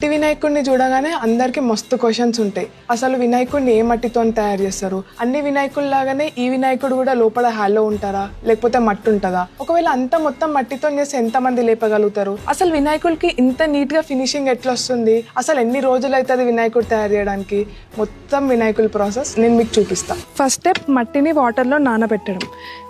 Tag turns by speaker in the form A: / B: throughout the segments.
A: మట్టి వినాయకుడిని చూడగానే అందరికి మస్తు క్వశ్చన్స్ ఉంటాయి. అసలు వినాయకుడిని ఏ మట్టితో తయారు చేస్తారు? అన్ని వినాయకుల్లాగానే ఈ వినాయకుడు కూడా లోపల హాలో ఉంటారా, లేకపోతే మట్టి ఉంటుందా? ఒకవేళ అంతా మొత్తం మట్టితో చేస్తే ఎంతమంది లేపగలుగుతారు? అసలు వినాయకుడికి ఇంత నీట్ గా ఫినిషింగ్ ఎట్లా వస్తుంది? అసలు ఎన్ని రోజులు అవుతుంది వినాయకుడు తయారు చేయడానికి? మొత్తం వినాయకుడి ప్రాసెస్ నేను మీకు చూపిస్తా. ఫస్ట్ స్టెప్ మట్టిని వాటర్లో నానబెట్టడం.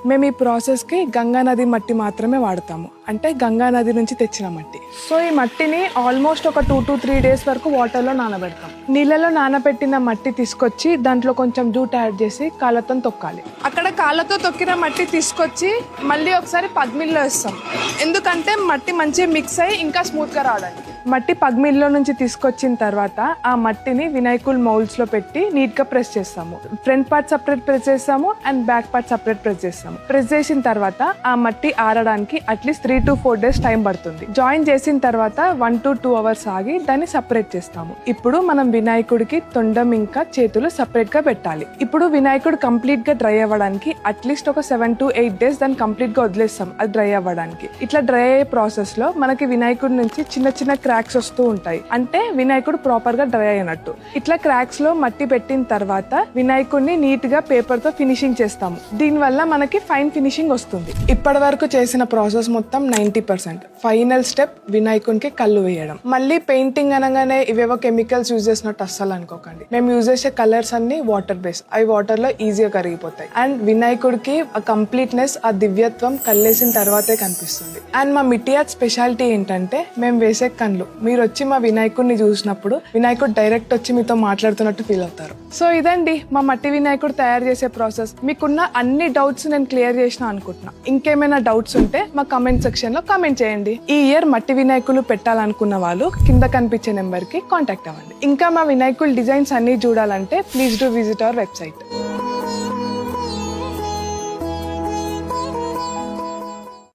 A: మేము ఈ ప్రాసెస్కి గంగా నది మట్టి మాత్రమే వాడతాము, అంటే గంగా నది నుంచి తెచ్చిన మట్టి. సో ఈ మట్టిని ఆల్మోస్ట్ ఒక 2 to 3 days వరకు వాటర్లో నానబెడతాం. నీళ్ళలో నానబెట్టిన మట్టి తీసుకొచ్చి దాంట్లో కొంచెం జూట్ యాడ్ చేసి కాళ్ళతో తొక్కాలి. అక్కడ కాళ్ళతో తొక్కిన మట్టి తీసుకొచ్చి మళ్ళీ ఒకసారి పగ్మిల్లో వేస్తాం, ఎందుకంటే మట్టి మంచిగా మిక్స్ అయ్యి ఇంకా స్మూత్గా రావడానికి. మట్టి పగ్మిల్లో నుంచి తీసుకొచ్చిన తర్వాత ఆ మట్టిని వినాయకుల్ మౌల్డ్స్లో పెట్టి నీట్గా ప్రెస్ చేస్తాము. ఫ్రంట్ పార్ట్ సపరేట్ ప్రెస్ చేస్తాము and back part separate press చేస్తాము. ప్రెస్ చేసిన తర్వాత ఆ మట్టి ఆరడానికి అట్లీస్ట్ 3 to 4 days టైం పడుతుంది. జాయిన్ చేసిన తర్వాత 1 to 2 hours ఆగి దాన్ని సపరేట్ చేస్తాము. ఇప్పుడు మనం వినాయకుడికి తొండం ఇంకా చేతులు సపరేట్ గా పెట్టాలి. ఇప్పుడు వినాయకుడు కంప్లీట్ గా డ్రై అవ్వడానికి అట్లీస్ట్ ఒక 7 to 8 days దాన్ని కంప్లీట్ గా వదిలేస్తాం అది డ్రై అవ్వడానికి. ఇట్లా డ్రై అయ్యే ప్రాసెస్ లో మనకి వినాయకుడి నుంచి చిన్న చిన్న క్రాక్స్ వస్తూ ఉంటాయి, అంటే వినాయకుడు ప్రాపర్ గా డ్రై అయినట్టు. ఇట్లా క్రాక్స్ లో మట్టి పెట్టిన తర్వాత వినాయకుడిని నీట్ గా పేపర్ తో ఫినిషింగ్ చేస్తాము. దీని వల్ల మనకి ఫైన్ ఫినిషింగ్ వస్తుంది. ఇప్పటి వరకు చేసిన ప్రాసెస్ మొత్తం 90%. ఫైనల్ స్టెప్ వినాయకునికి కళ్ళు వేయడం. మళ్ళీ పెయింటింగ్ అనగానే ఇవేవో కెమికల్స్ యూజ్ చేసినట్టు అస్సలు అనుకోకండి. మేము యూజ్ చేసే కలర్స్ అన్ని వాటర్ బేస్, అవి వాటర్ లో ఈజీగా కరిగిపోతాయి. అండ్ వినాయకుడికి ఆ కంప్లీట్నెస్, ఆ దివ్యత్వం కళ్ళేసిన తర్వాతే కనిపిస్తుంది. అండ్ మా మిట్టి ఆర్ట్ స్పెషాలిటీ ఏంటంటే మేము వేసే కళ్ళు మీరు వచ్చి మా వినాయకుడిని చూసినప్పుడు వినాయకుడు డైరెక్ట్ వచ్చి మీతో మాట్లాడుతున్నట్టు ఫీల్ అవుతారు. సో ఇదండి మా మట్టి వినాయకుడు తయారు చేసే ప్రాసెస్. మీకున్న అన్ని డౌట్స్ నేను క్లియర్ చేసిన అనుకుంటున్నా. ఇంకేమైనా డౌట్స్ ఉంటే మా కమెంట్ సెక్షన్ లో కామెంట్ చేయండి. ఈ ఇయర్ మట్టి వినాయకులు పెట్టాలనుకున్న వాళ్ళు కింద కనిపించే నెంబర్ కి కాంటాక్ట్ అవ్వండి. ఇంకా మా వినాయకుల డిజైన్స్ అన్ని చూడాలంటే please do visit our website.